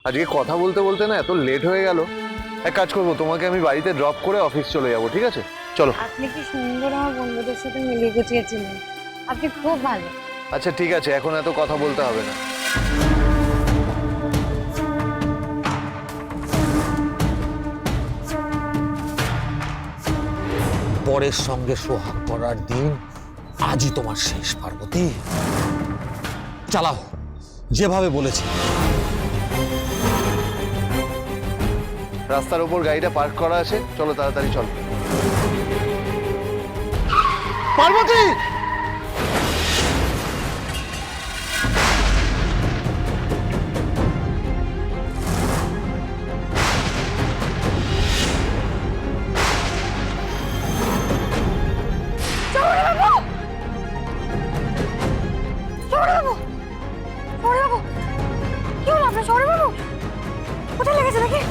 আজকে কথা বলতে বলতে না এত লেট হয়ে গেল। এক কাজ করবো, তোমাকে আমি বাড়িতে ড্রপ করে অফিস চলে যাবো, ঠিক আছে? চলো। আপনি কি সুন্দর আমার বন্ধুদের সাথে মিলিয়ে গুছিয়েছিলেন। আপনি খুব ভালো। আচ্ছা ঠিক আছে, এখন এত কথা বলতে হবে না। পরের সঙ্গে সোহাগ করার দিন আজই তোমার শেষ, পার্বতী। চালাও যেভাবে বলেছি। রাস্তার উপর গাড়িটা পার্ক করা আছে, চলো তাড়াতাড়ি চলো। পার্বতী! কি হলো আপনার সৌরবাবু? কোথায় লেগেছে দেখি?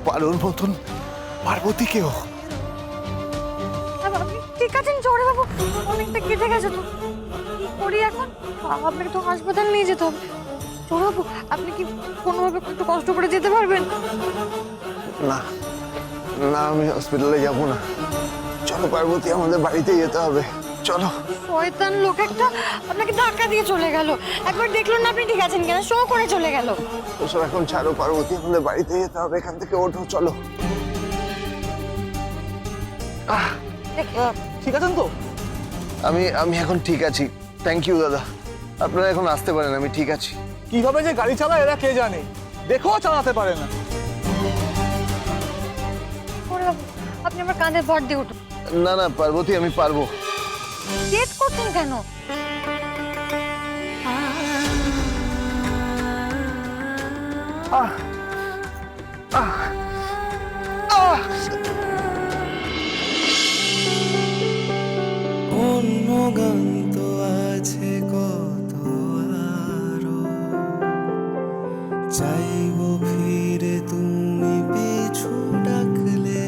পারোর মতন পার্বতীকেও। আপনি ঠিক আছেন সৌরবাবু? অনেকটা কেটে গেছে তো, কি করি এখন? আপনাকে তো হাসপাতাল নিয়ে যেতে হবে। সৌরবাবু আপনি কি কোনোভাবে একটু কষ্ট করে যেতে পারবেন? না না, আমি হসপিটালে যাব না। চলো পার্বতী, আমাদের বাড়িতে যেতে হবে, চলো। শয়তান লোক একটা আপনাকে ধাক্কা দিয়ে চলে গেল। একবার দেখলেন না আপনি ঠিক আছেন কিনা, শো করে চলে গেল। ওসব এখন ছাড়ো পার্বতী, আমাদের বাড়িতে যেতে হবে, এখান থেকে ওঠো, চলো। ঠিক আছেন তো? আমি আমি এখন ঠিক আছি, থ্যাংক ইউ দাদা। আপনারা এখন আসতে পারেন, আমি ঠিক আছি। কিভাবে যে গাড়ি চালায় এরা কে জানে, দেখেও চালাতে পারে না। সৌরবাবু আপনি আমার কাঁধে ভর দিয়ে উঠুন। না না পার্বতী, আমি পারবো। জেদ করছেন কেন? অন্য গান তো আছে কত আরো, চাইবো ফিরে তুমি পিছু ডাকলে,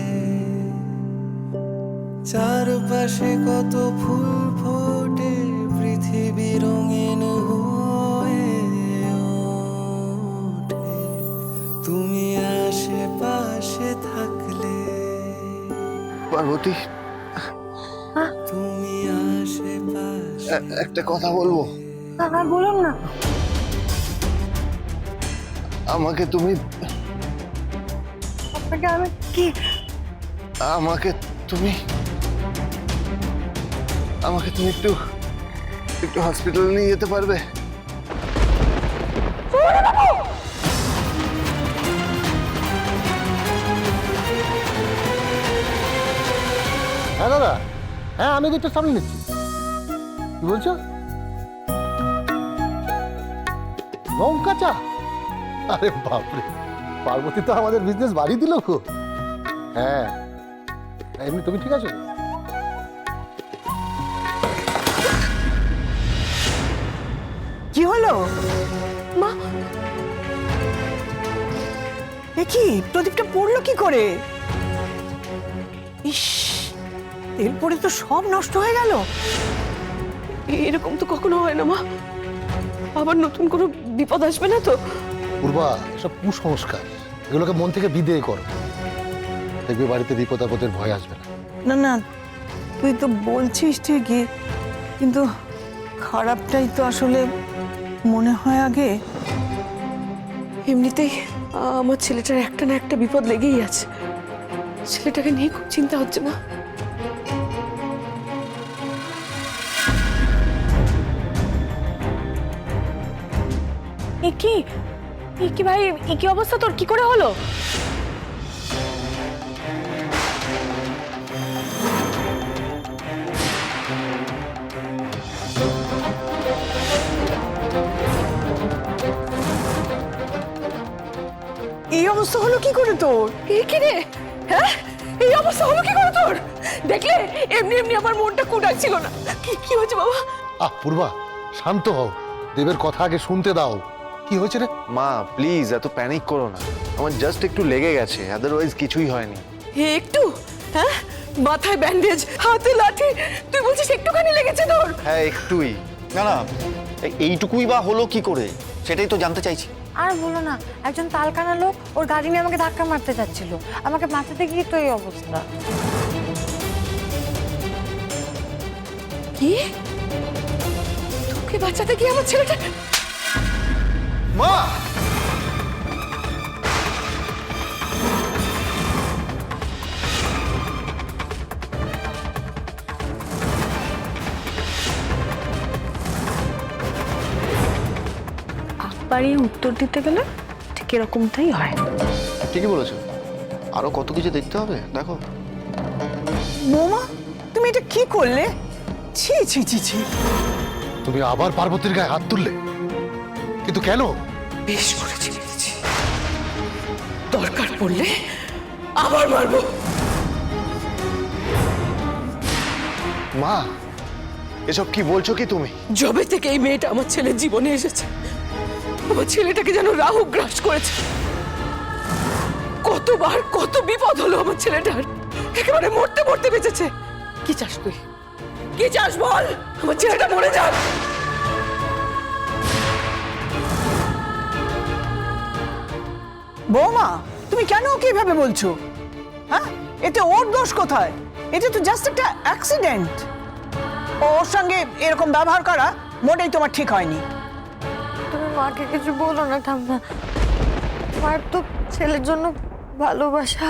চারপাশে কত ফুল ফোটে পৃথিবী রঙিন হয়ে ওঠে, তুমি আশেপাশে থাকলে, পার্বতী তুমি আশেপাশে। একটা কথা বলবো? হ্যাঁ বলুন না। আমাকে তুমি আপনাকে আমি কি? আমাকে তুমি আমাকে তুমি একটু একটু হসপিটালে নিয়ে যেতে পারবে? হ্যাঁ দাদা, হ্যাঁ আমি গেটটা সামনে নিচ্ছি। কি বলছো? লঙ্কা চা? আরে বাপরে, পার্বতী তো আমাদের বিজনেস বাড়িয়ে দিল গো। হ্যাঁ এমনি তুমি ঠিক আছো? কি হলো মা, দেখি প্রদীপটা পড়লো কি করে? ইস, তেল পড়ে তো সব নষ্ট হয়ে গেল। এরকম তো কখনো হয় না মা। আবার নতুন কোনো বিপদ আসবে না তো? পূর্বা, এসব কুসংস্কার, এগুলোকে মন থেকে বিদেয় করো। দেখবে বাড়িতে বিপদ আপদের ভয় আসবে না। না না, তুই তো বলছিস ঠিকই, কিন্তু খারাপটাই তো আসলে মনে হয় আগে। এমনিতেই আমার ছেলেটার একটা না একটা বিপদ লেগেই আছে। ছেলেটাকে নিয়ে খুব চিন্তা হচ্ছে না? এ কি ভাই, এ কি অবস্থা তোর? কি করে হলো? এই অবস্থা হলো কি করে তোর? এই কি রে? হ্যাঁ, এই অবস্থা হলো কি করে তোর? দেখলে এমনি এমনি আমার মনটা কুড়াচ্ছিল না। কি হয়েছে বাবা? পূর্বা, শান্ত হও, দেবের কথা আগে শুনতে দাও। কি হয়েছে রে? মা প্লিজ এত প্যানিক করো না, আমার জাস্ট একটু লেগে গেছে, আদারওয়াইজ কিছুই হয়নি। একটু? হ্যাঁ, মাথায় ব্যান্ডেজ, হাতে লাঠি, তুই বলছিস একটুখানি লেগেছে তোর? হ্যাঁ একটুই। না না, এইটুকুই বা হলো কি করে সেটাই তো জানতে চাইছি। আর বলো না, একজন তালকানা লোক ওর গাড়ি নিয়ে আমাকে ধাক্কা মারতে যাচ্ছিল, আমাকে বাঁচাতে গিয়ে তো এই অবস্থা। কি? তোকে বাঁচাতে গিয়ে আমার ছেলেটা? মা বাড়িয়ে উত্তর দিতে গেলে ঠিক এরকমটাই হয়। ঠিকই বলেছো, আরো কত কিছু দেখতে হবে, দেখো। বৌমা, তুমি এটা কি করলে? ছি ছি ছি ছি। তুমি আবার পার্বতীর গায়ে হাত তুললে, কিন্তু কেন? বেশ করেছি, মেরেছি। দরকার পড়লে আবার মারবো। মা এসব কি বলছো কি তুমি? যবে থেকে এই মেয়েটা আমার ছেলের জীবনে এসেছে, আমার ছেলেটাকে যেন রাহু গ্রাস করেছে। কতবার কত বিপদ হলো আমার ছেলেটার, একেবারে মরতে মরতে বেঁচেছে। কি চাস তুই? কি চাস বল? আমার ছেলেটা মরে যাক। বৌমা, তুমি কেন ওকে এভাবে বলছো? হ্যাঁ, এতে ওর দোষ কোথায়? এটা তো জাস্ট একটা অ্যাক্সিডেন্ট। ওর সঙ্গে এরকম ব্যবহার করা মোটেই তোমার ঠিক হয়নি। তুমি মাকে কিছু বলো না ঠাম্মা, মার তো ছেলের জন্য ভালোবাসা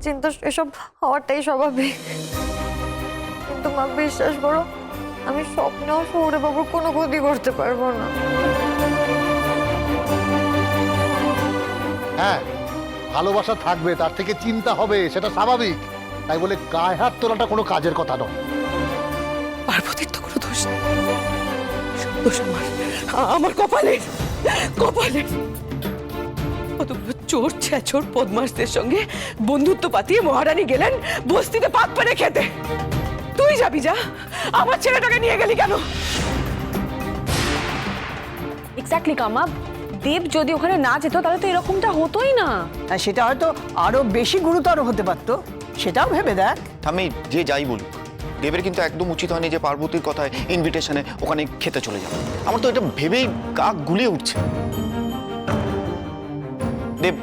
চিন্তা এসব হওয়াটাই স্বাভাবিক। কিন্তু মা বিশ্বাস করো, আমি স্বপ্নেও সৌরে বাবুর কোনো ক্ষতি করতে পারবো না। হ্যাঁ, ভালোবাসা থাকবে, তার থেকে চিন্তা হবে, সেটা স্বাভাবিক। তাই বলে গায়ে হাত তোলাটা কোনো কাজের কথা নয়। পার্বতীর তো কোনো দোষ নেই, সব দোষ আমার কপালের। কপালের কতগুলো চোর ছেচোর বদমাশদের সঙ্গে বন্ধুত্ব পাতিয়ে মহারানী গেলেন বস্তিতে পাত পেরে খেতে। তুই যাবি যা, আমার ছেলেটাকে নিয়ে গেলি কেন? এক্স্যাক্টলি কামা, দেব যদি ওখানে না যেত তাহলে তো এরকমটা হতোই না। আর সেটা হয়তো আরো বেশি গুরুতর হতে পারতো, সেটাও ভেবে দেখ। আমি যে যাই বলুক, দেবের কিন্তু একদম উচিত হয়নি যে পার্বতীর কথায় ইনভিটেশনে ওখানে খেতে চলে যাবে। আমার তো এটা ভেবেই গা গুলিয়ে উঠছে। দেব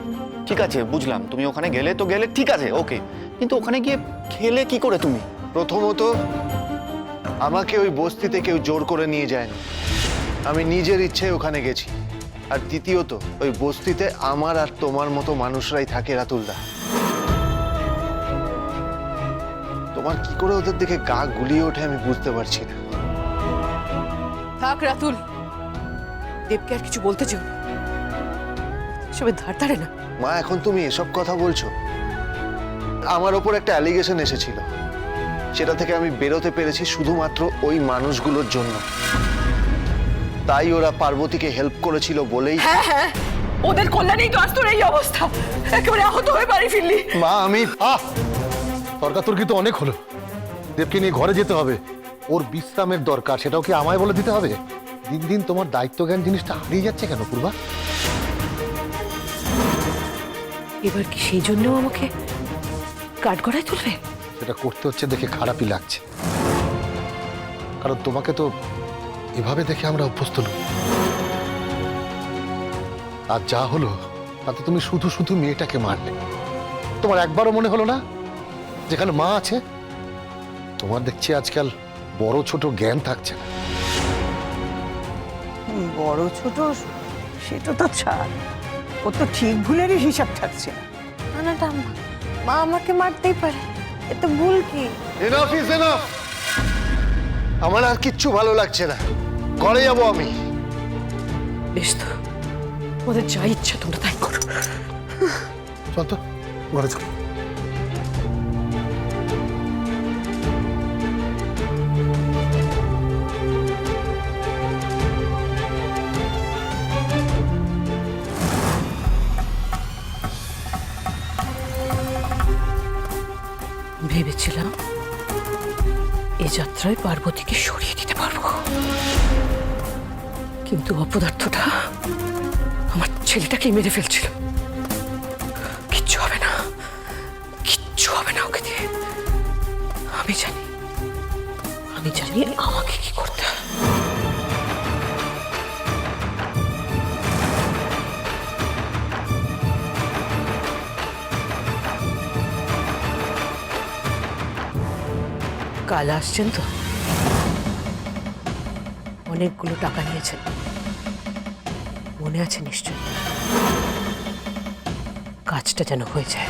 ঠিক আছে, বুঝলাম তুমি ওখানে গেলে তো গেলে, ঠিক আছে ওকে, কিন্তু ওখানে গিয়ে খেলে কি করে তুমি? প্রথমত আমাকে ওই বস্তিতে কেউ জোর করে নিয়ে যায়নি, আমি নিজের ইচ্ছে ওখানে গেছি। আর দ্বিতীয়ত ওই বস্তিতে আমার আর তোমার মতো মানুষরাই থাকে রাতুলদা। তোমার কি করে ওদের দিকে গা গুলিয়ে ওঠে আমি বুঝতে পারছি না। থাক রাতুল, দেবকে আর কিছু বলতে চাও না, সবে ধার ধারে না। মা এখন তুমি এসব কথা বলছো? আমার ওপর একটা অ্যালিগেশন এসেছিল, সেটা থেকে আমি বেরোতে পেরেছি শুধুমাত্র ওই মানুষগুলোর জন্য। তাই ওরা পার্বতীকে হেল্প করেছিল বলেই। হ্যাঁ হ্যাঁ, ওদের কল্যাণেই তো আজ তোর এই অবস্থা, একেবারে আহত হয়ে বাড়ি ফিরলি। মা আমি তর্কাতর্কি তো অনেক হলো। দেবকে নিয়ে ঘরে যেতে হবে, ওর বিশ্রামের দরকার, সেটাও কি আমায় বলে দিতে হবে? দিন দিন তোমার দায়িত্ব জ্ঞান জিনিসটা হারিয়ে যাচ্ছে কেন পূর্বা? এবার কি সেই জন্যও আমাকে কাঠগড়ায় তুলবে? সেটা করতে হচ্ছে দেখে খারাপই লাগছে, কারণ তোমাকে তো এভাবে দেখে আমরা অভ্যস্ত নই। আর যা হলো তাতে তুমি শুধু শুধু মেয়েটাকে মারলে। তোমার একবারও মনে হলো না যেখানে মা আছে? তোমার দেখছি আজকাল বড় ছোট জ্ঞান থাকছে না। বড় ছোট সেটা তো ছাড়, ও তো ঠিক ভুলেরই হিসাব থাকছে না। না না ঠাম্মা, মা আমাকে মারতেই পারে, এতে ভুল কি? Enough is enough. আমার আর কিচ্ছু ভালো লাগছে না, ঘরে যাবো আমি। বেশ তো, ওদের যা ইচ্ছা তোমরা তাই করো। চল তো ঘরে চল। ভেবেছিলাম এ যাত্রায় পার্বতীকে সরিয়ে দিতে পারবো, কিন্তু অপদার্থটা আমার ছেলেটাকেই মেরে ফেলছিল। কিচ্ছু হবে না, কিচ্ছু হবে না ওকে দিয়ে। আমি জানি আমাকে কি করতে হবে। কাল আসছেন তো? অনেকগুলো টাকা নিয়েছেন, মনে আছে নিশ্চয়? কাজটা যেন হয়ে যায়।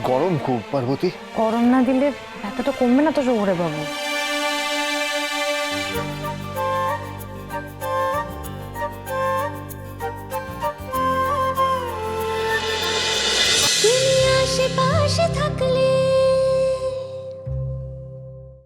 গরম খুব পার্বতী। গরম না দিলে ব্যথাটা কমবে না তো শহরে বাবু।